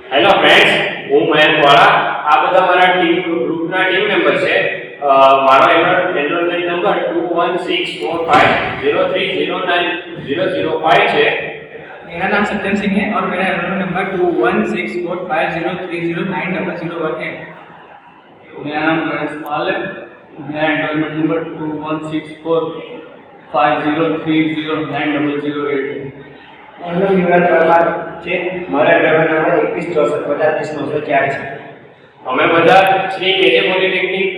Hello friends, હું મયંક વાળા. આ બધા મારા ગ્રુપના ટીમ મેમ્બર છે. મારો એનરોલમેન્ટ નંબર 21645030090005 છે. मेरा नाम सत्यम सिंह है और मेरा एनरोलमेंट नंबर 21645030090001 है। मेरा नाम गणेश पाल है। मेरा एनरोलमेंट नंबर 21645030090008 है। युवराज परमार છે. મારા એનરોલમેન્ટ નંબર 216450300904 છે. અમે બધા શ્રી કેજે પોલિટેકનિક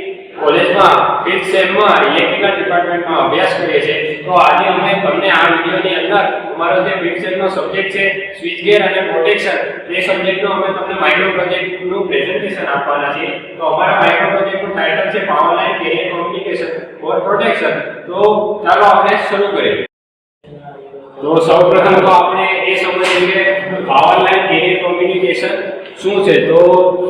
કોલેજમાં 5th સેમમાં ઇલેક્ટ્રિકલ ડિપાર્ટમેન્ટમાં અભ્યાસ કરીએ છીએ. તો આજે અમે તમને આ વિડિયોની અંદર અમારો જે 5th સેમનો સબ્જેક્ટ છે સ્વિચ ગેર અને પ્રોટેક્શન, તે સબ્જેક્ટનો અમે તમને માઇક્રો પ્રોજેક્ટનું પ્રેઝન્ટેશન આપવાના છીએ. તો અમારા માઇક્રો પ્રોજેક્ટનું ટાઇટલ છે power line carrier communication for protection. તો ચાલો આપણે શરૂ કરીએ. તો સૌપ્રથમ તો આપણે એ સમજીએ કે પાવર લાઇન કેરિયર કોમ્યુનિકેશન શું છે. તો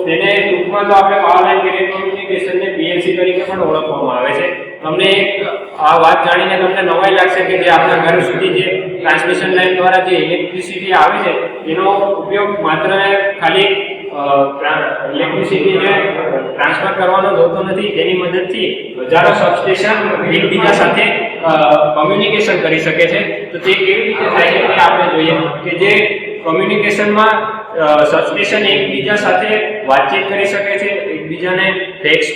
તેને ટૂંકમાં તો આપણે પાવર લાઇન કેરિયર કોમ્યુનિકેશનને પીએલસી તરીકે પણ ઓળખવામાં આવે છે. તમને એક આ વાત જાણીને તમને નવાઈ લાગશે કે જે આપણા ઘર સુધી જે ટ્રાન્સમિશન લાઇન દ્વારા જે ઇલેક્ટ્રિસિટી આવે છે એનો ઉપયોગ માત્ર ખાલી ઇલેક્ટ્રિસિટીને ટ્રાન્સફર કરવાનો જ હોતો નથી. તેની મદદથી હજારો સબસ્ટેશન એકબીજા સાથે કોમ્યુનિકેશન કરી શકે છે. તો તે કેવી રીતે થાય છે તે આપણે જોઈએ કે જે કોમ્યુનિકેશનમાં સબસ્ટેશન એકબીજા સાથે વાતચીત કરી શકે છે, એકબીજાને ફેક્સ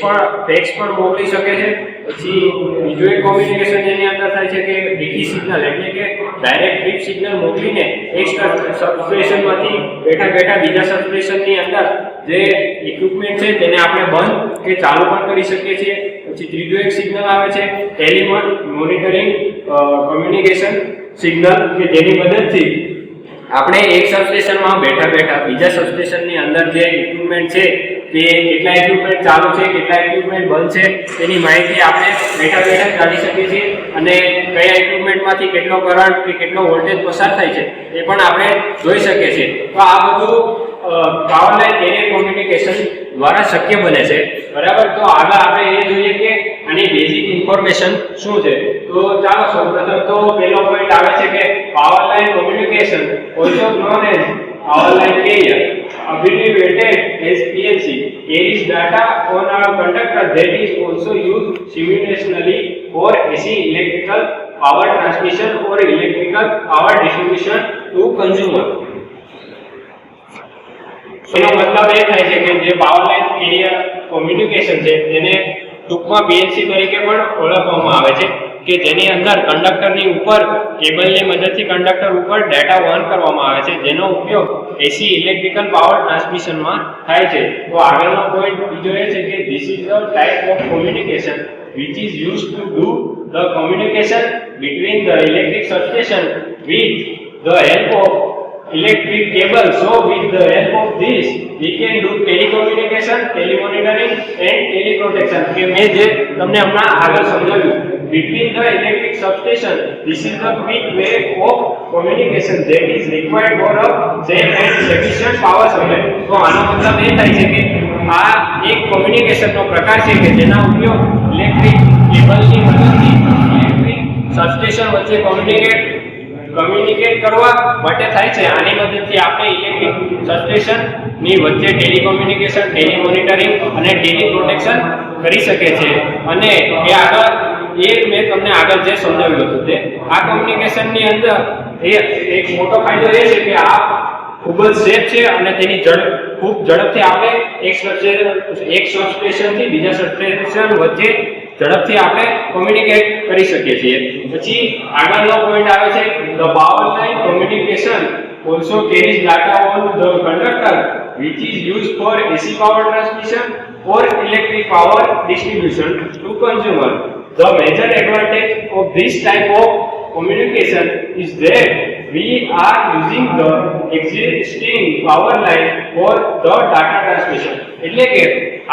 પણ મોકલી શકે છે. પછી બીજું એક કોમ્યુનિકેશન જેની અંદર થાય છે કે ડીટી સિગ્નલ એટલે કે ડાયરેક્ટ ટ્રીપ સિગ્નલ મોકલીને એક સબસ્ટેશનમાંથી બેઠા બીજા સબસ્ટેશનની અંદર જે ઇક્વિપમેન્ટ છે તેને આપણે બંધ કે ચાલુ પણ કરી શકીએ છીએ. પછી ત્રીજું એક સિગ્નલ આવે છે મોનિટરિંગ કોમ્યુનિકેશન સિગ્નલ, કે જેની મદદથી આપણે એક સબસ્ટેશનમાં બેઠા બીજા સબસ્ટેશનની અંદર જે ઇક્વિપમેન્ટ છે તે કેટલા ઇક્વિપમેન્ટ ચાલુ છે, કેટલા ઇક્વિપમેન્ટ બંધ છે તેની માહિતી આપણે બેઠા જાણી શકીએ છીએ. અને કયા ઇક્વિપમેન્ટમાંથી કેટલો કરંટ કે કેટલો વોલ્ટેજ પસાર થાય છે એ પણ આપણે જોઈ શકીએ છીએ. તો આ બધું પાવર લાઇન કેરિયર કોમ્યુનિકેશન દ્વારા શક્ય બને છે. બરાબર. તો આગળ આપણે એ જોઈએ કે આની બેઝિક ઇન્ફોર્મેશન શું છે. તો ચાલો સૌપ્રથમ તો પહેલો પોઈન્ટ આવે છે કે power line communication also known as power line carrier abbreviated as PLC carries data on a conductor that is also used simultaneously for AC electrical power transmission or electrical power distribution to consumer. એનો મતલબ એ થાય છે કે જે power line carrier communication છે તેને ટૂંકમાં PLC તરીકે પણ ઓળખવામાં આવે છે, કે જેની અંદર કંડક્ટરની ઉપર કેબલની મદદથી કંડક્ટર ઉપર ડેટા વહન કરવામાં આવે છે, જેનો ઉપયોગ એસી ઇલેક્ટ્રિકલ પાવર ટ્રાન્સમિશનમાં થાય છે. તો આગળનો પોઈન્ટ બીજો એ છે કે this is the type of communication which is used to do the communication between the electric substation with the help of electric cable. So with the help of this we can do telecommunication, telemonitoring and teleprotection. કે મેં જે તમને હમણાં આગળ સમજાવ્યું between the electric substation, this is the quick way of communication that is required for a safe and sufficient power supply. તો આનો મતલબ એ થાય છે કે આ એક કોમ્યુનિકેશનનો પ્રકાર છે કે જેના ઉપયોગ ઇલેક્ટ્રિક કેબલની મદદથી ઇલેક્ટ્રિક સબસ્ટેશન વચ્ચે કમ્યુનિકેટ કરવા માટે થાય છે. આની મદદથી આપણે ઇલેક્ટ્રિક સબસ્ટેશનની વચ્ચે ટેલિકોમ્યુનિકેશન, ટેલિમોનિટરિંગ અને ટેલિપ્રોટેક્શન કરી શકે છે. અને એ આગળ મેં તમને આગળ જે સમજાવ્યું હતું તે આ કોમ્યુનિકેશનની અંદર એક મોટો ફાયદો એ છે કે આ ખૂબ જ સેફ છે અને તેની ખૂબ ઝડપથી આપણે એક સબસ્ટેશનથી બીજા સબસ્ટેશન વચ્ચે ઝડપથી આપણે કોમ્યુનિકેટ કરી શકીએ છીએ. પછી આગળનો પોઈન્ટ આવે છે the power line communication also carries data on the conductor which is used for AC power transmission or electric power distribution to consumer. The major advantage of this type of communication is that we are using the existing power line for the data transmission. એટલે કે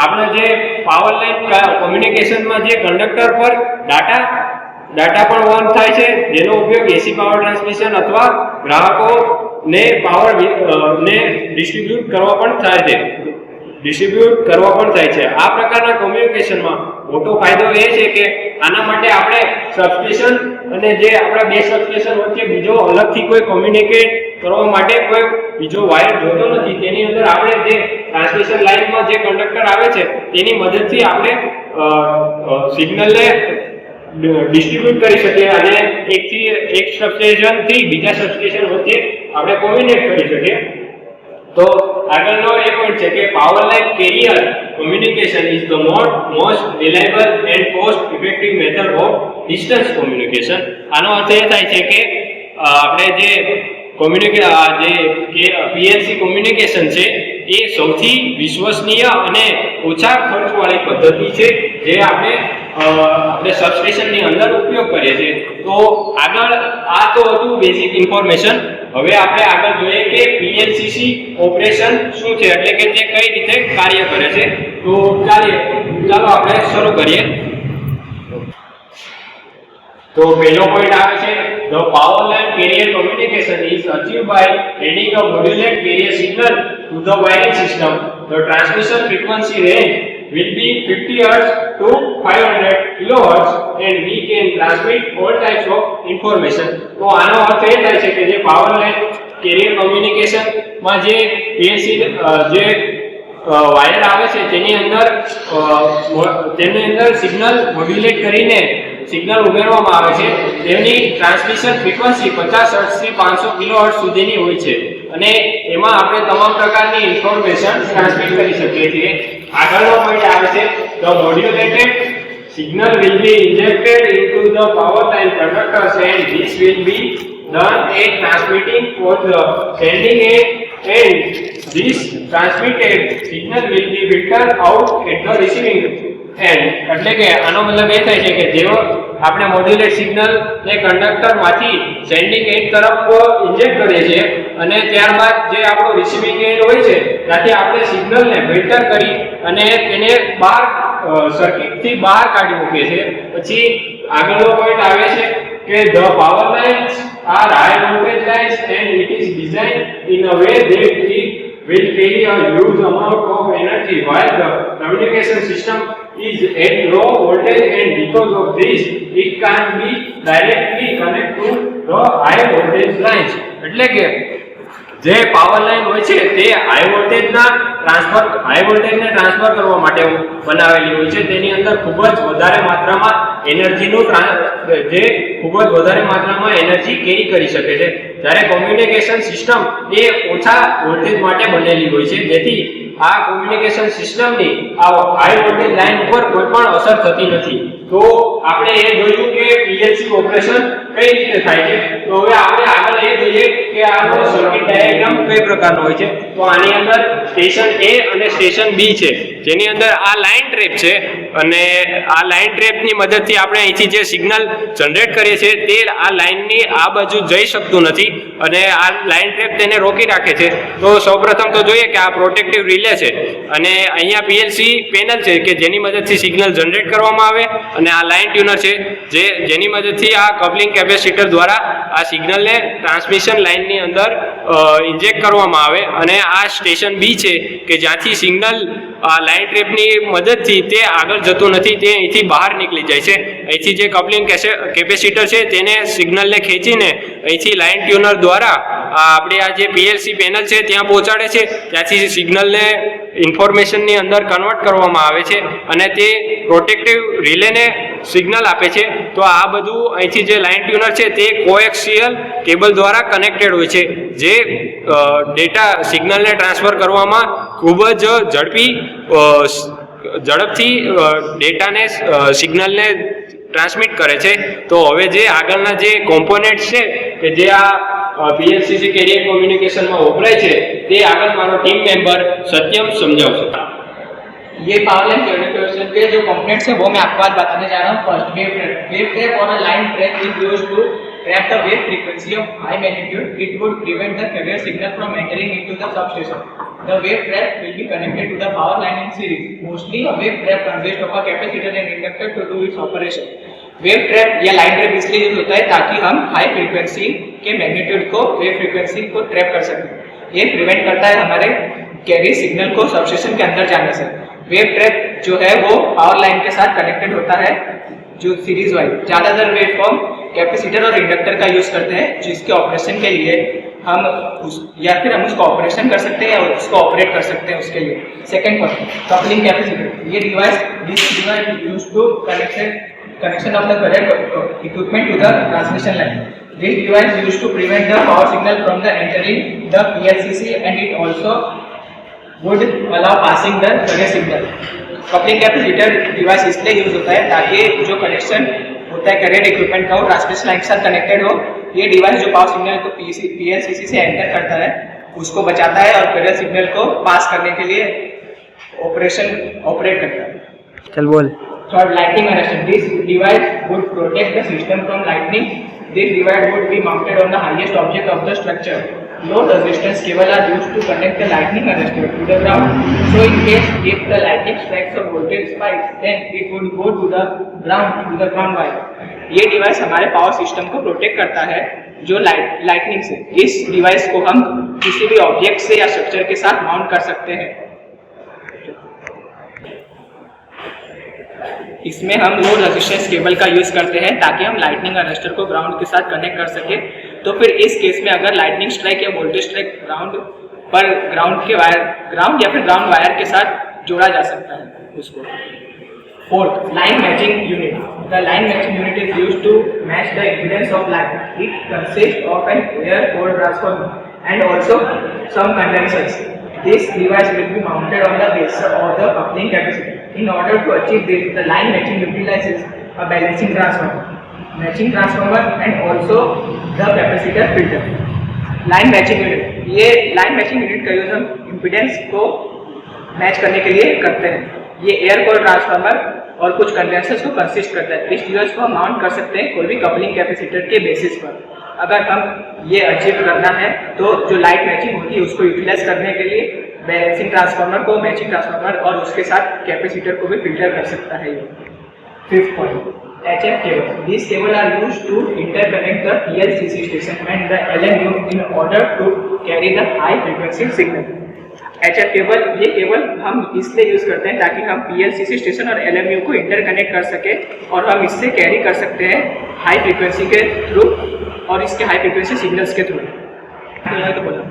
આપણે જે power line કોમ્યુનિકેશનમાં જે conductor પર data પણ વહન થાય છે, જેનો ઉપયોગ એસી પાવર ટ્રાન્સમિશન અથવા ગ્રાહકોને પાવર ને ડિસ્ટ્રીબ્યુટ કરવા પણ થાય છે. આ પ્રકારના કોમ્યુનિકેશનમાં મોટો ફાયદો એ છે કે આના માટે આપણે સબસ્ટેશન અને જે આપણા બે સબસ્ટેશન વચ્ચે બીજો અલગથી કોઈ કોમ્યુનિકેટ કરવા માટે કોઈ બીજો વાયર જોતો નથી. તેની અંદર આપણે જે ટ્રાન્સમિશન લાઇનમાં જે કંડક્ટર આવે છે તેની મદદથી આપણે સિગ્નલને ડિસ્ટ્રીબ્યુટ કરી શકીએ અને એક સબસ્ટેશન થી બીજા સબસ્ટેશન વચ્ચે આપણે કોમ્યુનિકેટ કરી શકીએ. તો આગળનો એ પોઈન્ટ છે કે power line carrier communication is the most reliable and cost effective method of distance communication. આનો અર્થ એ થાય છે કે આપણે જે PLC કોમ્યુનિકેશન છે એ સૌથી વિશ્વસનીય અને ઓછા ખર્ચવાળી પદ્ધતિ છે જે આપણે સબસ્ટેશનની અંદર ઉપયોગ કરીએ છીએ. તો આગળ આ તો હતું બેઝિક ઇન્ફોર્મેશન. હવે આપણે આગળ જોઈએ કે PLCC ઓપરેશન શું છે, એટલે કે તે કઈ રીતે કાર્ય કરે છે. તો ચાલો આપણે શરૂ કરીએ. તો પહેલો પોઈન્ટ આવે છે the power line carrier communication is achieved by adding a modulated carrier signal to the wiring system. The transmission frequency range will be 50 Hz to 500 kHz and we can transmit all types of information. તો આનો અર્થ એ થાય છે કે જે power line carrier communication માં જે PLC જે wire આવે છે તેની અંદર સિગ્નલ મોડ્યુલેટ કરીને સિગ્નલ ઉમેરવામાં આવે છે. તેની ટ્રાન્સમિશન ફ્રીક્વન્સી 50 Hz થી 500 kHz સુધીની હોય છે અને એમાં આપણે તમામ પ્રકારની ઇન્ફોર્મેશન ટ્રાન્સમિટ કરી શકીએ છીએ. આગળનો પોઈન્ટ આવે છે the modulated signal will be injected into the power line conductors and this will be done at transmitting for the sending end and this transmitted signal will be filtered out at the receiving end. એટલે કે આનો મતલબ એ થાય છે કે જેવો આપણે modulate signal ને કંડક્ટર માંથી સેન્ડિંગ એન્ડ તરફ ઇન્જેક્ટ કરીએ છીએ અને ત્યારબાદ જે આપણો રિસીવિંગ એન્ડ હોય છે ત્યાંથી આપણે સિગ્નલને ફિલ્ટર કરી અને તેને બહાર સર્કિટથી બહાર કાઢી મૂકીએ છીએ. પછી આગળનો પોઈન્ટ આવે છે કે the power lines are high voltage lines and it is designed in a way that it will carry a huge amount of energy while the communication system is at low voltage and because of this it can't be directly connected to the high voltage lines. એટલે કે જે power line હોય છે તે high વોલ્ટેજને transfer કરવા માટે બનાવેલી હોય છે. તેની અંદર ખૂબ જ વધારે માત્રામાં એનર્જી કેરી કરી શકે છે. જ્યારે કોમ્યુનિકેશન સિસ્ટમ એ ઓછા વોલ્ટેજ માટે બનેલી હોય છે જેથી આ કોમ્યુનિકેશન સિસ્ટમની આ હાઈ વોલ્ટેજ લાઇન ઉપર કોઈ પણ અસર થતી નથી. તો આપણે એ જોયું કે PLC ઓપરેશન કઈ રીતે થાય છે. તો હવે આપણે આગળ એ જોઈએ કે આનો સર્કિટ ડાયાગ્રામ કઈ પ્રકારનો હોય છે. તો આની અંદર સ્ટેશન A અને સ્ટેશન B છે જેની અંદર આ લાઇન ટ્રેપ છે અને આ લાઇન ટ્રેપની મદદથી આપણે અહીંથી જે સિગ્નલ જનરેટ કરીએ છીએ તે આ લાઇનની આ બાજુ જઈ શકતું નથી અને આ લાઇન ટ્રેપ તેને રોકી રાખે છે. તો સૌપ્રથમ તો જોઈએ કે આ પ્રોટેક્ટિવ રિલે છે અને અહીંયા PLC પેનલ છે કે જેની મદદથી સિગ્નલ જનરેટ કરવામાં આવે અને આ લાઇન ટ્યુનર છે જેની મદદથી આ કપલિંગ કેપેસિટર દ્વારા આ સિગ્નલને ટ્રાન્સમિશન લાઇનની અંદર ઇન્જેક્ટ કરવામાં આવે અને આ સ્ટેશન B છે કે જ્યાંથી સિગ્નલ આ લાઇન ટ્રેપની મદદથી તે આગળ જતું નથી, તે અહીંથી બહાર નીકળી જાય છે. અહીંથી જે કપલિંગ કેપેસિટર છે તેને સિગ્નલને ખેંચીને અહીંથી લાઇન ટ્યુનર દ્વારા આપણી આ જે PLC પેનલ છે ત્યાં પહોંચાડે છે. ત્યાંથી સિગ્નલને ઇન્ફોર્મેશનની અંદર કન્વર્ટ કરવામાં આવે છે અને તે પ્રોટેક્ટિવ રિલેને સિગ્નલ આપે છે. તો આ બધું અહીંથી જે લાઇન ટ્યુનર છે તે કોએક્સિયલ કેબલ દ્વારા કનેક્ટેડ હોય છે જે ડેટા સિગ્નલને ટ્રાન્સફર કરવામાં ખૂબ જ ઝડપથી ડેટાને સિગ્નલને ટ્રાન્સમિટ કરે છે. તો હવે જે આગળના જે કોમ્પોનેન્ટ્સ છે કે જે આ PLCC કેરિયર કોમ્યુનિકેશનમાં વપરાય છે તે આગળ મારો ટીમ મેમ્બર સત્યમ समझावશે. ये पावर लाइन कम्युनिकेशन के जो कंपोनेंट्स है वो मैं आपको आज बताने जा रहा हूँ. फर्स्ट वेव ट्रैप और a line trap is used to trap the wave frequency of high magnitude. It would prevent the carrier signal from entering into the substation. The wave trap will be connected to the power line in series. Mostly a wave trap consists of a capacitor and inductor to do its operation. Wave trap या line trap इसलिए use होता है ताकि हम high frequency के magnitude को wave frequency को trap कर सकें. ये प्रिवेंट करता है हमारे कैरी सिग्नल को सबस्टेशन के अंदर जाने से. वेव ट्रैप जो है वो पावर लाइन के साथ कनेक्टेड होता है, जो सीरीज वाइज। ज़्यादातर वेव फॉर्म कैपेसिटर और इंडक्टर का यूज़ करते हैं, जिसके ऑपरेशन के लिए हम हम उसको ऑपरेशन कर सकते हैं और उसको ऑपरेट कर सकते हैं उसके लिए। Second point, coupling capacitor. ये device use to connection of the current equipment to the transmission line. This device used to prevent the power signal from the entering the PLCC, and it also would allow passing the current signal. Coupling capacitor device इसलिए use होता है ताकि जो connection होता है current equipment का वो transmission line के साथ कनेक्टेड हो। ये डिवाइस जो पावर सिग्नल को PLCC से एंटर करता है उसको बचाता है और करंट सिग्नल को पास करने के लिए ऑपरेट करता है। चल बोल। Third, lightning arrestor. This device would protect the system from lightning. This device would be mounted on the highest object of the structure. Low resistance cable are used to connect the lightning arrestor to the ground. So in case if the lightning strikes a voltage spike, then it would go to the ground wire. ये device हमारे power system को protect करता है जो lightning से। इस device को हम किसी भी ऑब्जेक्ट से या स्ट्रक्चर के साथ माउंट कर सकते हैं। इसमें हम लो रेजिस्टेंस केबल का यूज करते हैं ताकि हम लाइटनिंग अरेस्टर को ग्राउंड के साथ कनेक्ट कर सके। तो फिर इस केस में अगर लाइटनिंग स्ट्राइक या वोल्टेज स्ट्राइक ग्राउंड या फिर ग्राउंड वायर के साथ जोड़ा जा सकता है उसको। Fourth, line matching unit. The line matching unit is used to match the impedance of line. It consist of an air core transformer and also some condensers. This device will be mounted on the base of the coupling capacitor. In order to achieve this, the line matching utilizes a balancing transformer, and also the capacitor filter. Line matching unit. ये line matching unit का use हम impedance को match करने के लिए करते हैं। ये एयर कोर ट्रांसफार्मर और कुछ कंडेंसर्स को कंसिस्ट करता है। इस डिवाइस को हम माउंट कर सकते हैं कोई भी कपलिंग कैपेसिटर के बेसिस पर। अगर हम ये अचीव करना है तो जो लाइट मैचिंग होती है उसको यूटिलाइज करने के लिए बैलेंसिंग ट्रांसफार्मर को मैचिंग ट्रांसफार्मर और उसके साथ कैपेसिटर को भी फिल्टर कर सकता है। Fifth point, HF cable. This cable are used to interconnect the PLCC station and the LMU in order to carry the high frequency signal. HF cable, ये केबल हम इसलिए यूज करते हैं ताकि हम PLCC स्टेशन और LMU को interconnect कर सके और हम इससे कैरी कर सकते हैं हाई फ्रीक्वेंसी के थ्रू और इसके हाई फ्रीक्वेंसी सिग्नल्स के थ्रू। तो बोला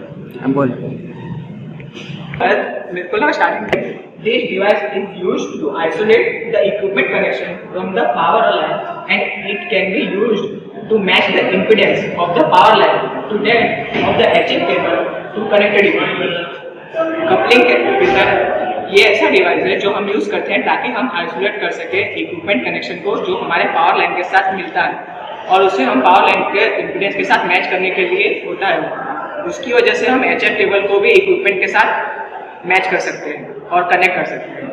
बोल। मेरे को लगा starting. This device is used to isolate the equipment connection from the power line, and it can be used to match the impedance of the power line to that of the HF cable to connected equipment. Coupling capacitor ये ऐसा device है जो हम use करते हैं ताकि हम isolate कर सके इक्विपमेंट कनेक्शन को जो हमारे पावर लाइन के साथ मिलता है और उसे हम पावर लाइन के इम्पीडेंस के साथ मैच करने के लिए होता है। उसकी वजह से हम HF केबल को भी इक्विपमेंट के साथ मैच कर सकते हैं और कनेक्ट कर सकते हैं।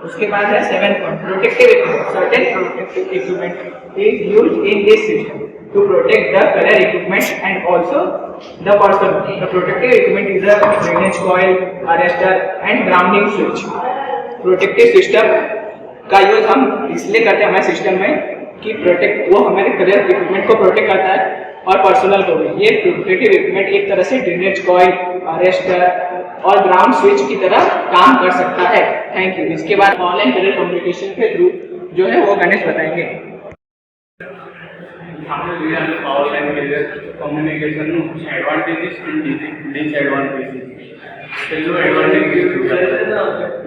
उसके बाद है 7 point, protective equipment. Certain protective equipment is used in this system to protect the color equipment and also the person. The protective equipment is a drainage coil, arrestor and grounding switch. Protective system का use हम इसलिए करते हैं हमारे system में कि वो हमारे कलर इक्विपमेंट को प्रोटेक्ट करता है और पर्सनल को भी। ये प्रोटेक्टिव इक्विपमेंट एक तरह से ड्रेनेज कॉइल, अरेस्टर और ग्राउंड स्विच की तरह काम कर सकता है। Thank you. इसके बाद ऑनलाइन कलर कम्युनिकेशन के थ्रू जो है वो गणेश बताएंगे। આપણે જોઈએ આપણે પાવર લાઈન કેરિયર કમ્યુનિકેશનનું એડવાન્ટેજીસ એન્ડ ડિસએડવાન્ટેજીસ. પહેલું advantage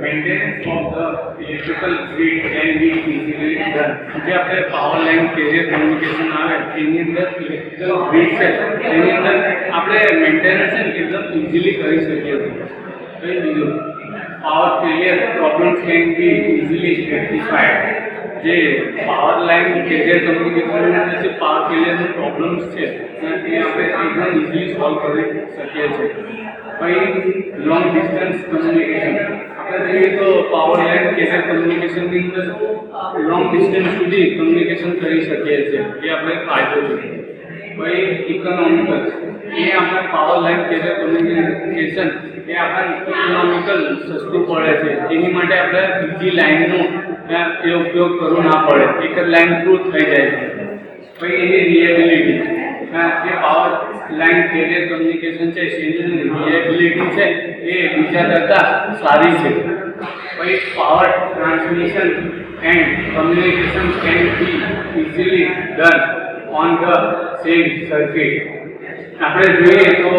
maintenance of the electrical grid can be easily done. જે આપણે પાવર લાઈન કેરિયર કમ્યુનિકેશન આવે એની અંદર ઇલેક્ટ્રિકલ ગ્રીડ છે એની અંદર આપણે મેન્ટેનન્સ એકદમ ઇઝીલી કરી શકીએ છીએ. કઈ બીજું power failure problems can be easily rectified. જે પાવર લાઈન કેરિયર કમ્યુનિકેશનની અંદર જે પાવર ફેલિયરના પ્રોબ્લેમ્સ છે એ આપણે એકદમ ઇઝીલી સોલ્વ કરી શકીએ છીએ. પછી લોંગ ડિસ્ટન્સ કમ્યુનિકેશન આપણે જોઈએ તો પાવર લાઈન કેરિયર કમ્યુનિકેશનની અંદર લોંગ ડિસ્ટન્સ સુધી કમ્યુનિકેશન કરી શકીએ છીએ. એ આપણે ફાયદો છે. પછી ઇકોનોમિકલ એ આપણે પાવર લાઈન કેરિયર કમ્યુનિકેશન એ આપણે ઇકોનોમિકલ સસ્તું પડે છે. એની માટે આપણે બીજી લાઈનનો એ ઉપયોગ કરવો ના પડે, એક જ લાઈન થ્રુ થઈ જાય છે. પછી એની રિએબિલિટી, જે પાવર લાઈન કેરિયર કમ્યુનિકેશન છે એની રિએબિલિટી છે એ બીજા કરતાં સારી છે. પછી power transmission and communication can be easily done on the same circuit. આપણે જોઈએ તો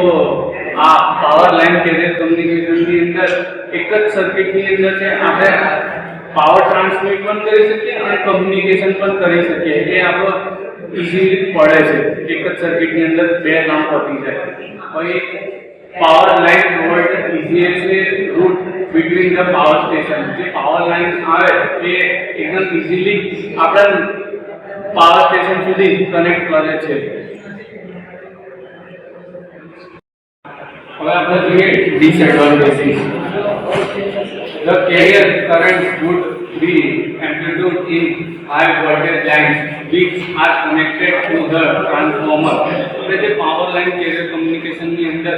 આ પાવર લાઇન કેરિયર કમ્યુનિકેશનની અંદર એક જ સર્કિટની અંદર છે આપણે પાવર ટ્રાન્સમિટ પણ કરી શકીએ અને કમ્યુનિકેશન પણ કરી શકીએ. એ આપણો ઇઝીલી પડે છે. એક જ સર્કિટની અંદર બે કામ પતી જાય. પછી power line provide easiestly route between the power station. જે પાવર લાઇન આવે એ એકદમ ઇઝીલી આપણા પાવર સ્ટેશન સુધી કનેક્ટ કરે છે. હવે આપણે જોઈએ disadvantages. The carrier current would be amplitude in high voltage lines which are connected to the transformer. એટલે જે પાવર લાઇન કેરિયર કમ્યુનિકેશનની અંદર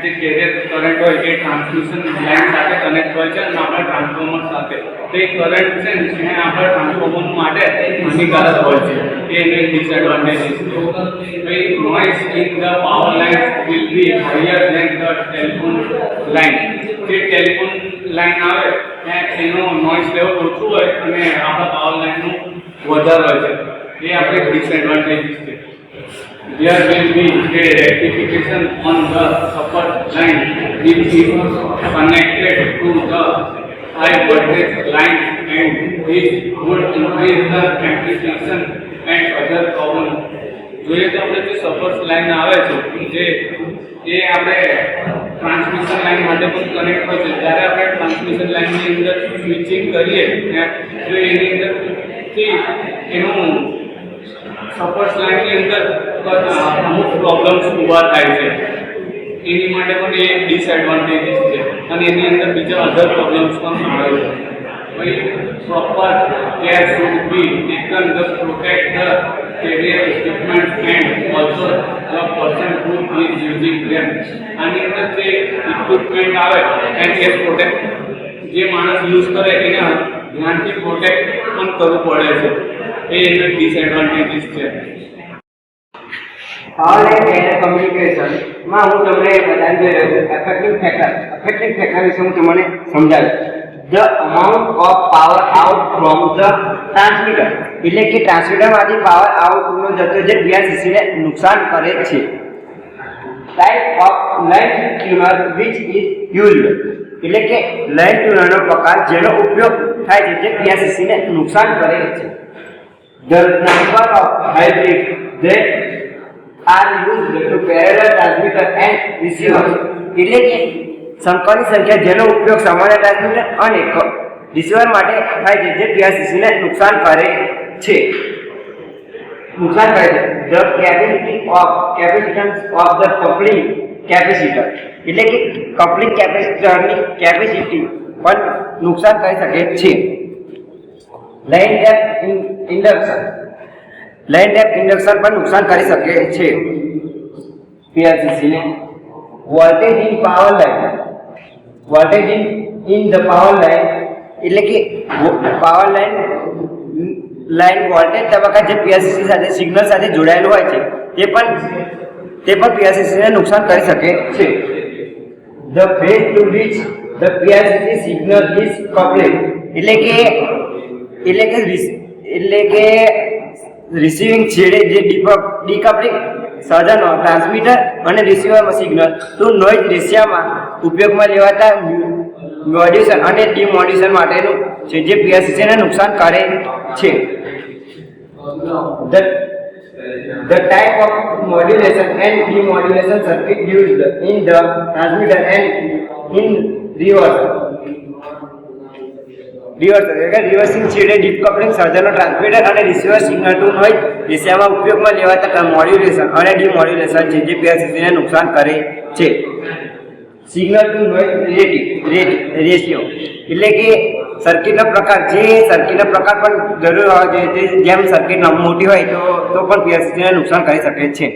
જે કેરિયર કરંટ હોય એ ટ્રાન્સમિશન લાઇન સાથે કનેક્ટ હોય છે અને આપણા ટ્રાન્સફોર્મર સાથે. તો એ કરંટ છે ને એ આપણા ટ્રાન્સફોર્મર માટે હાનિકારક હોય છે. એ એની ડિસએડવાન્ટેજીસ છે. પછી noise in the power line will be higher than the telephone line. જે ટેલિફોન લાઇન આવે એનો નોઇઝ લેવલ ઓછું હોય અને આપણા પાવર લાઇનનું વધારે હોય છે. એ આપણે ડિસએડવાન્ટેજીસ છે. There will be a rectification on the upper line which is connected to the high voltage line and which would increase the amplification and other problems. જોઈએ તો આપણે જે સપોર્ટ લાઈન આવે છે જે એ આપણે ટ્રાન્સમિશન લાઈન માટે પણ કનેક્ટ હોય છે. જ્યારે આપણે ટ્રાન્સમિશન લાઈનની અંદર સ્વિચિંગ કરીએ તો એની અંદરથી એનું સપોર્ટ લાઈનની અંદર અમુક પ્રોબ્લેમ્સ ઊભા થાય છે. એની માટે પણ એ ડિસએડવાન્ટેજીસ છે અને એની અંદર બીજા અધર પ્રોબ્લેમ્સ પણ આવે છે. પછી proper care should be taken the protect the carrier equipment and also the person who is using them. આની અંદર જે ઇક્વિપમેન્ટ આવે એન્ડ એ પ્રોટેક્ટ જે માણસ યુઝ કરે એને ધ્યાનથી પ્રોટેક્ટ પણ કરવું પડે છે. એ એના ડિસએડવાન્ટેજીસ છે. પાવર લાઇન કેરિયર કમ્યુનિકેશનમાં હું તમને બતાવી દઈ રહ્યો છું અફેક્ટિંગ ફેક્ટર વિશે હું તમને સમજાવીશ. The amount of power out from the transmitter. એટલે કે ટ્રાન્સમીટરમાંથી પાવર આઉટનો જથ્થો જે પીઆરસીસીને નુકસાન કરે છે. Type of line tuner which is used. એટલે કે લાઇન ટ્યુનરનો પ્રકાર જેનો ઉપયોગ થાય છે જે પીઆરસીસીને નુકસાન કરે છે. The number of hybrids that are used to parallel transmitter and receivers. એટલે કે સંકરની સંખ્યા જેનો ઉપયોગ સામાન્ય ટ્રાન્સમીટર અને રિસીવર માટે થાય છે જે પીઆરસીસીને નુકસાન કરે છે. The capacitance of the coupling capacitor. એટલે કે કપલિંગ કેપેસિટરની કેપેસિટી પણ નુકસાન કરી શકે છે. લાઇન ટેપ ઇન્ડક્શન પણ નુકસાન કરી શકે છે પીઆરસીસીને. વોલ્ટેજ ઇન પાવર લાઇન એટલે કે પાવર લાઇન વોલ્ટેજ તબક્કા જે પીઆરસીસી સાથે સિગ્નલ સાથે જોડાયેલું હોય છે તે પણ પીઆરસીસીને નુકસાન કરી શકે છે. The phase to which the PRCC signal is coupled. એટલે કે રિસીવિંગ છેડે જે ડીકપ્લિંગ સાધનો ટ્રાન્સમીટર અને રિસીવરમાં સિગ્નલ ટુ નોઇઝ રેશિયોમાં ઉપયોગમાં લેવાતા મોડ્યુલેશન અને ડિમોડ્યુલેશન માટેનું છે જે પીઆરસીસીને નુકસાન કરે છે. The type of modulation and demodulation circuit used in the transmitter and in reverse. Reversing છેડે ડીકપ્લિંગ સાધનો ટ્રાન્સમીટર અને રિસીવર સિગ્નલ ટુ નોઇઝ રેશિયોમાં ઉપયોગમાં લેવાતા મોડ્યુલેશન અને ડિમોડ્યુલેશન છે જે પીઆરસીસીને નુકસાન કરે છે. સિગ્નલ ટુ નોઇઝ રેશિયો એટલે કે સર્કિટનો પ્રકાર પણ જરૂર હોવો જોઈએ. જેમ સર્કિટ મોટી હોય તો પણ પીઆરસીસીને નુકસાન કરી શકે છે.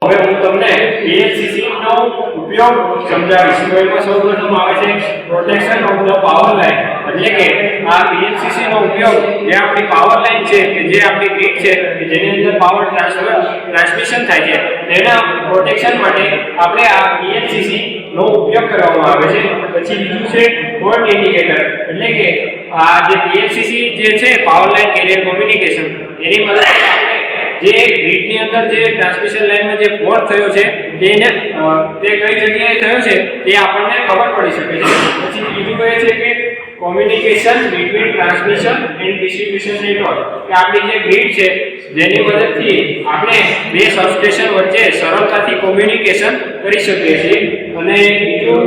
હવે હું તમને પીએલસીસી નો ઉપયોગ સમજાવીશ. તો એમાં સૌપ્રથમ આવે છે protection of the power line. એટલે કે આ પીએલસીસી નો ઉપયોગ જે આપણી પાવર લાઇન છે કે જે આપણી ગ્રીડ છે કે જેની અંદર પાવર ટ્રાન્સમિશન થાય છે તેના પ્રોટેક્શન માટે આપણે આ પીએલસીસી નો ઉપયોગ કરવામાં આવે છે. પછી બીજું છે ફોલ્ટ ઇન્ડિકેટર, એટલે કે આ જે PLCC જે છે પાવર લાઇન કેરિયર કોમ્યુનિકેશન, એની મદદથી આપણે જે ગ્રીડની અંદર જે ટ્રાન્સમિશન લાઇનમાં જે ફોલ્ટ થયો છે તેને તે કઈ જગ્યાએ થયો છે તે આપણને ખબર પડી શકે છે. પછી બીજું કહે છે કે communication between transmission and distribution network, કે આપણી જે ગ્રીડ છે જેની મદદથી આપણે બે સબસ્ટેશન વચ્ચે સરળતાથી કોમ્યુનિકેશન કરી શકીએ છીએ. અને બીજું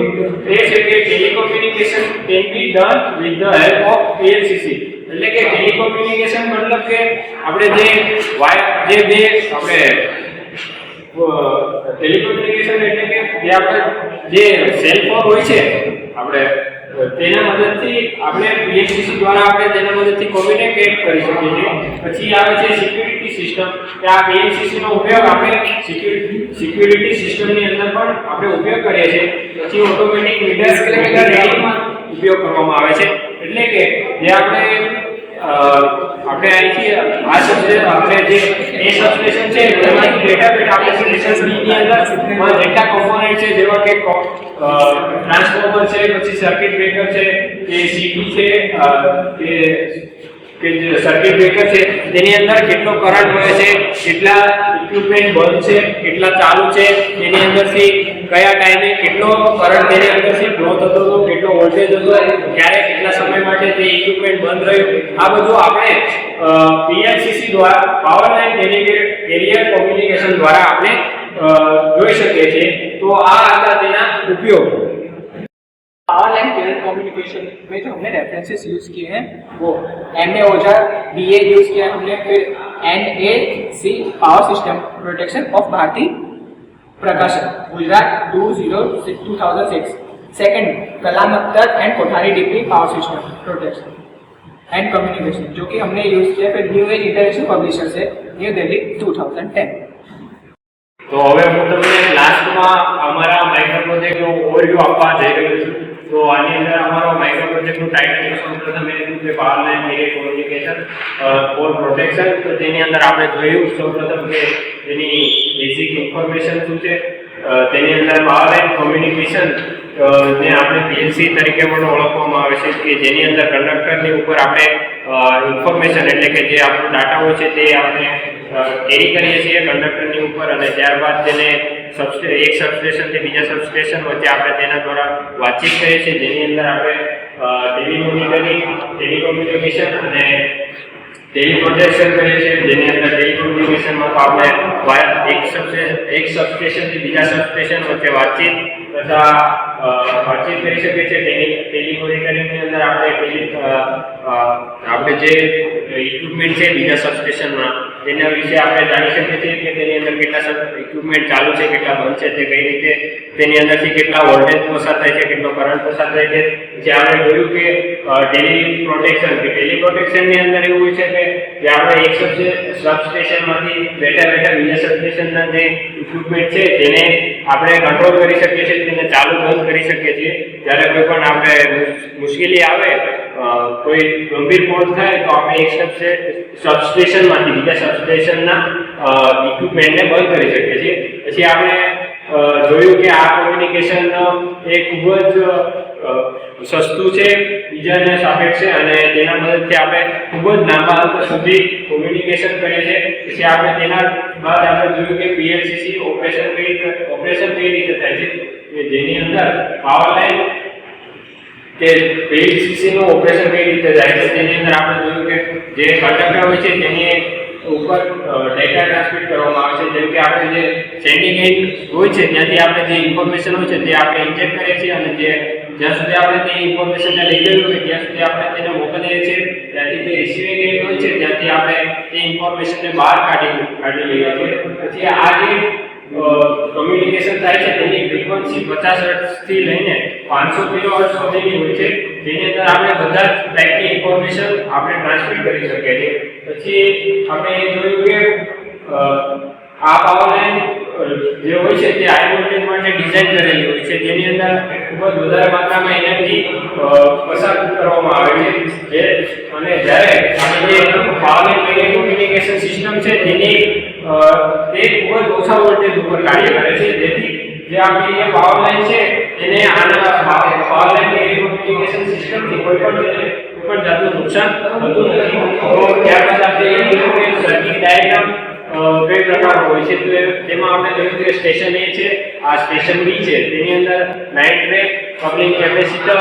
એ છે કે telecommunication can be done with the help of PLCC, એટલે કે ટેલિકોમ્યુનિકેશન મતલબ કે આપણે જે વાયર જે બે આપણે ટેલિકોમ્યુનિકેશન એટલે કે જે આપણે જે સેલ ફોન હોય છે આપણે તેના મદદથી આપણે PLCC દ્વારા આપણે તેના મદદથી કોમ્યુનિકેટ કરી શકીએ છીએ. પછી આવે છે સિક્યુરિટી સિસ્ટમ, કે આ PLCC નો ઉપયોગ આપણે સિક્યુરિટી સિસ્ટમની અંદર પણ આપણે ઉપયોગ કરીએ છીએ. પછી ઓટોમેટિક મીટર ટ્રેડિંગમાં ઉપયોગ કરવામાં આવે છે, એટલે કે જે આપણે અહીંથી આ સબસ્ટેશન આપણે જે એ સબસ્ટેશન છે તેમાંથી ડેટા પેટ આપણે સ્ટેશન બી ની અંદર ડેટા કોમ્પોનન્ટ છે જેવા કે ટ્રાન્સફોર્મર છે, પછી સર્કિટ બ્રેકર છે, કે સીટી છે, કે જે સર્કિટ બ્રેકર છે તેની અંદર કેટલો કરંટ વહે છે, કેટલા ઇક્વિપમેન્ટ બંધ છે, કેટલા ચાલુ છે, તેની અંદરથી કયા ટાઈમે કેટલો કરંટ તેની અંદરથી ફ્લો થતો હતો, કેટલો વોલ્ટેજ હતો, ક્યારે કેટલા સમય માટે તે ઇક્વિપમેન્ટ બંધ રહ્યું, આ બધું આપણે PLCC દ્વારા પાવર લાઇન કેરિયર કોમ્યુનિકેશન દ્વારા આપણે જોઈ શકીએ છીએ. તો આ હતા તેના ઉપયોગ. पावर लाइन केबल कम्युनिकेशन में जो हमने रेफरेंसेस यूज किए हैं वो MA ओझा BA यूज किया हमने, फिर NAC power system protection of Bharati Prakashan Gujarat 2006. Second Kalam Akhtar and Kothari degree power system protection and communication जो कि हमने यूज किया फिर न्यू एज इंटरनेशनल पब्लिशर से न्यू दिल्ली 2010. તો હવે હું તમને લાસ્ટમાં અમારા માઇક્રો પ્રોજેક્ટનો ઓવરવ્યુ આપવા જઈ રહ્યો છું. તો આની અંદર અમારો માઇક્રો પ્રોજેક્ટનું ટાઇટલ સૌપ્રથમ એ હતું કે power line carrier communication for protection. તો તેની અંદર આપણે જોયું સૌપ્રથમ કે તેની બેઝિક ઇન્ફોર્મેશન શું છે, તેની અંદર પાવર લાઇન કોમ્યુનિકેશન ને આપણે PLC તરીકે પણ ઓળખવામાં આવે છે, કે જેની અંદર કંડક્ટરની ઉપર આપણે ઇન્ફોર્મેશન એટલે કે જે આપણો ડાટા હોય છે તે આપણે કેરી કરીએ છીએ કંડક્ટરની ઉપર, અને ત્યારબાદ તેને એક સબસ્ટેશનથી બીજા સબસ્ટેશન વચ્ચે આપણે તેના દ્વારા વાતચીત કરીએ છીએ, જેની અંદર આપણે ટેલિમોનિટરિંગ, ટેલિકોમ્યુનિકેશન અને ટેલિપ્રોટેક્શન કરીએ છીએ. જેની અંદર ટેલિકોમ્યુનિકેશનમાં તો આપણે એક સબસ્ટેશનથી બીજા સબસ્ટેશન વચ્ચે વાતચીત કરી શકીએ છીએ. ટેલિમોનિટરિંગની અંદર આપણે જે ઇક્વિપમેન્ટ છે બીજા સબસ્ટેશનમાં તેના વિશે આપણે જાણી શકીએ છીએ કે તેની અંદર કેટલા ઇક્વિપમેન્ટ ચાલુ છે, કેટલા બંધ છે, તે કઈ રીતે તેની અંદરથી કેટલા વોલ્ટેજ પસાર થાય છે, કેટલો કરંટ પસાર થાય છે. જે આપણે જોયું કે ટેલિપ્રોટેક્શનની અંદર એવું હોય છે કે જે આપણે એક સબસ્ટેશનમાંથી બેઠા બીજા સબસ્ટેશનના જે ઇક્વિપમેન્ટ છે તેને આપણે કંટ્રોલ કરી શકીએ છીએ, તેને ચાલુ બંધ કરી શકીએ છીએ. જ્યારે કોઈ પણ આપણે મુશ્કેલી આવે, કોઈ ગંભીર ફોલ્ટ થાય તો આપણે એક સબસ્ટેશનમાંથી બીજા સબસ્ટેશનના ઇક્વિપમેન્ટને બંધ કરી શકીએ છીએ. પછી આપણે જોયું કે આ કોમ્યુનિકેશન એ ખૂબ જ સસ્તું છે બીજાને સાપેક્ષે, અને તેના મદદથી આપણે ખૂબ જ લાંબા અંતર સુધી કોમ્યુનિકેશન કરીએ છીએ. પછી આપણે તેના બાદ આપણે જોયું કે PLCC ઓપરેશન કઈ રીતે થાય છે, જેની અંદર પાવર લાઇન કે PLCC નું ઓપરેશન કઈ રીતે થાય છે. તેની અંદર આપણે જોયું કે જે કંડક્ટર હોય છે તેની ઉપર ડેટા ટ્રાન્સમિટ કરવામાં આવે છે. જેમ કે આપણે જે સેન્ડિંગ એન્ડ હોય છે ત્યાંથી આપણે જે ઇન્ફોર્મેશન હોય છે તે આપણે ઇન્જેક્ટ કરીએ છીએ, અને જ્યાં સુધી આપણે તે ઇન્ફોર્મેશનને લઈ ગયું હોય ત્યાં સુધી આપણે તેને મોકલીએ છીએ. ત્યાંથી જે રિસીવિંગ એન્ડ હોય છે ત્યાંથી આપણે તે ઇન્ફોર્મેશનને બહાર કાઢી લઈએ છીએ. પછી આ જે કમ્યુનિકેશન થાય છે તેની ફ્રીક્વન્સી 50 હર્ટ્ઝથી લઈને 500 કિલોહર્ટ્ઝ સુધીની હોય છે, જેની અંદર આપણે બધા જ ટાઈપની ઇન્ફોર્મેશન આપણે ટ્રાન્સમિટ કરી શકીએ છીએ. પછી આપણે એ જોયું કે આ પાવર લાઇન જે હોય છે તે હાઈ વોલ્ટેજ માટે ડિઝાઇન કરેલી હોય છે, જેની અંદર ખૂબ જ વધારે માત્રામાં એનર્જી પસાર કરવામાં આવે છે. અને જ્યારે આપણે જે પાવર લાઇન કોમ્યુનિકેશન સિસ્ટમ છે તે ખૂબ જ ઓછા વોલ્ટેજ ઉપર કાર્ય કરે છે, જેથી જે આપણી જે પાવર લાઇન છે તેને પાવર લાઈન કમ્યુનિકેશન સિસ્ટમથી કોઈ પણ જાતનું નુકસાન થતું નથી. તો ત્યારબાદ આપણે એ જોયું કે સર્કિટ ડાયાગ્રામ કઈ પ્રકારનો હોય છે. તો તેમાં આપણે જોયું કે સ્ટેશન A છે, આ સ્ટેશન B છે, તેની અંદર line track, coupling capacitor,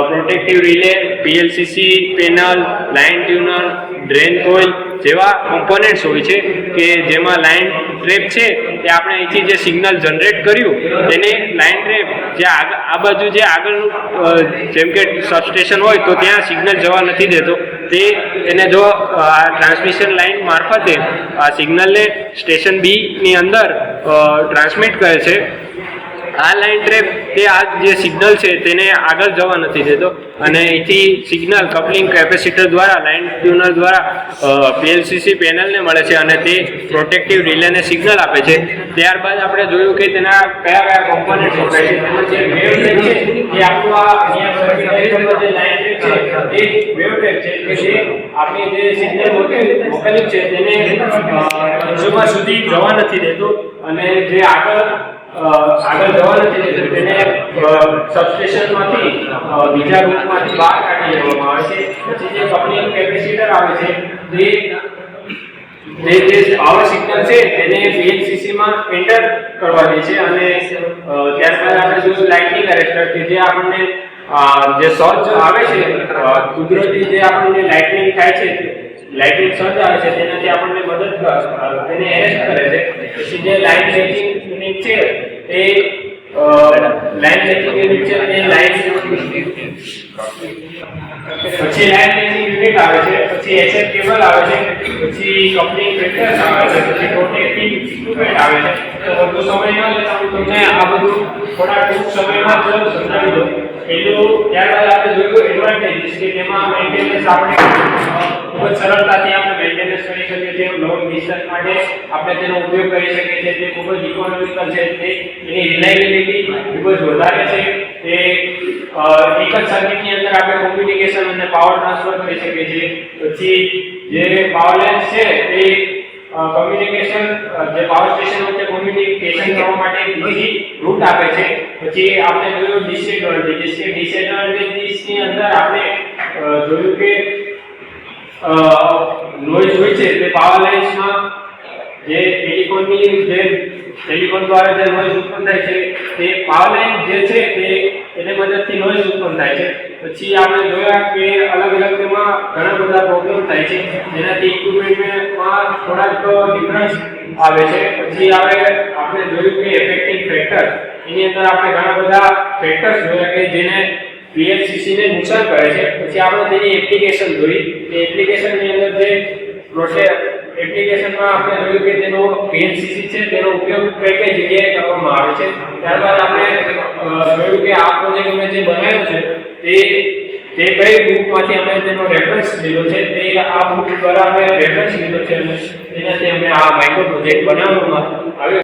protective relay, PLCC panel, line tuner, drain coil જેવા કોમ્પોનેન્ટ્સ હોય છે કે જેમાં લાઇન ટ્રેપ છે તે આપણે અહીંથી જે સિગ્નલ જનરેટ કર્યું તેને લાઇન ટ્રેપ જે આ બાજુ જે આગળનું જેમ કે સબસ્ટેશન હોય તો ત્યાં સિગ્નલ જવા નથી દેતો. તેને જો આ ટ્રાન્સમિશન લાઇન મારફતે આ સિગ્નલને સ્ટેશન B ની અંદર ટ્રાન્સમિટ કરે છે. આ લાઇન ટ્રેપ તે આ જે સિગ્નલ છે તેને આગળ જવા નથી દેતો અને અહીંથી સિગ્નલ કપલિંગ કેપેસિટર દ્વારા લાઇન ટ્યુનર દ્વારા PLCC પેનલને મળે છે અને તે પ્રોટેક્ટિવ રિલેને સિગ્નલ આપે છે. ત્યારબાદ આપણે જોયું કે તેના કયા કયા કોમ્પોનેન્ટ્સ વપરાય છે. તેમાં જે વેવ ટ્રેક છે એ આપણું આ અહીંયા સર્કિટ ડાયાગ્રામમાં જે લાઇન ટ્રેક છે એ વેવ ટ્રેક છે કે જે આપણે જે સિગ્નલ મોકલ્યું છે તેને કન્ઝ્યુમર સુધી જવા નથી દેતો અને જે આગળ જવા નથી દેતો તેને સબસ્ટેશનમાંથી બીજા રૂટમાંથી બહાર કાઢી લેવામાં આવે છે. પછી જે કપલિંગ કેપેસિટર આવે છે જે પાવર સિગ્નલ છે તેને PLCC માં એન્ટર કરવા દે છે અને ત્યારબાદ આપણે જોયું લાઇટનિંગ એરેસ્ટર કે જે આપણને જે સર્જ આવે છે કુદરતી જે આપણને લાઇટનિંગ થાય છે, લાઇટિંગ સર્જ આવે છે તેનાથી આપણને મદદ તેને એરેસ્ટ કરે છે. પછી જે લાઇન મેચિંગ યુનિટ છે એ લાઇન મેચિંગ યુનિટ છે તે લાઇન પછી લાઇન મેચિંગ યુનિટ આવે છે, પછી HF કેબલ આવે છે, પછી કપલિંગ ફિલ્ટર્સ આવે છે, પછી પ્રોટેક્ટિવ ઇક્વિપમેન્ટ આવે છે. તો વધુ સમય ન લેતા હું તમને આ બધું થોડા ટૂંક સમયમાં જ સમજાવી દઉં. પહેલું ત્યારબાદ આપણે જોયું એડવાન્ટેજીસ કે તેમાં મેન્ટેનન્સ આપણે ખૂબ જ સરળતાથી આપણે મેન્ટેનન્સ કરી શકીએ છીએ. લોંગ ડિસ્ટન્સ માટે આપણે તેનો ઉપયોગ કરી શકીએ છીએ. તે ખૂબ જ ઇકોનોમિકલ છે. એની રિલાયબિલિટી ખૂબ જ વધારે છે. તે એક જ સર્કિટની અંદર આપણે કોમ્યુનિકેશન અને પાવર ટ્રાન્સફર કરી શકીએ છીએ. પછી જે પાવર લાઇન્સ છે તે કમ્યુનિકેશન જે પાવર સ્ટેશન વચ્ચે કોમ્યુનિકેશન કરવા માટે બીજી રૂટ આપે છે. પછી આપણે જોયું ડિસએડવાન્ટેજીસ કે ડિસએડવાન્ટેજીસની અંદર આપણે જોયું કે નોઇઝ હોય છે તે પાવર લાઇન્સમાં જે ટેલિફોન દ્વારા જે નોઇઝ ઉત્પન્ન થાય છે તે પાવર લાઇન જે છે તેને મદદથી નોઇઝ ઉત્પન્ન થાય છે. પછી આપણે જોયા કે અલગ અલગ તેમાં ઘણા બધા પ્રોબ્લેમ થાય છે જેનાથી ઇક્વિપમેન્ટમાં થોડાક ડિફરન્સ આવે છે. પછી આપણે જોયું કે ઇફેક્ટિંગ ફેક્ટર એની અંદર આપણે ઘણા બધા ફેક્ટર્સ જોયા કે જેને PLCC ને નુકસાન કરે છે. પછી આપણે તેની એપ્લિકેશન જોઈ. તે એપ્લિકેશનની અંદર જે એપ્લિકેશનમાં આપણે જોયું કે તેનો PLCC છે તેનો ઉપયોગ કઈ કઈ જગ્યાએ કરવામાં આવે છે. ત્યારબાદ આપણે જોયું કે આ પ્રોજેક્ટ મેં જે બનાવ્યો છે તે કઈ બુકમાંથી અમે તેનો રેફરન્સ લીધો છે. તે આ બુક દ્વારા અમે રેફરન્સ લીધો છે અને તેનાથી અમે આ માઇક્રો પ્રોજેક્ટ બનાવવામાં આવ્યો.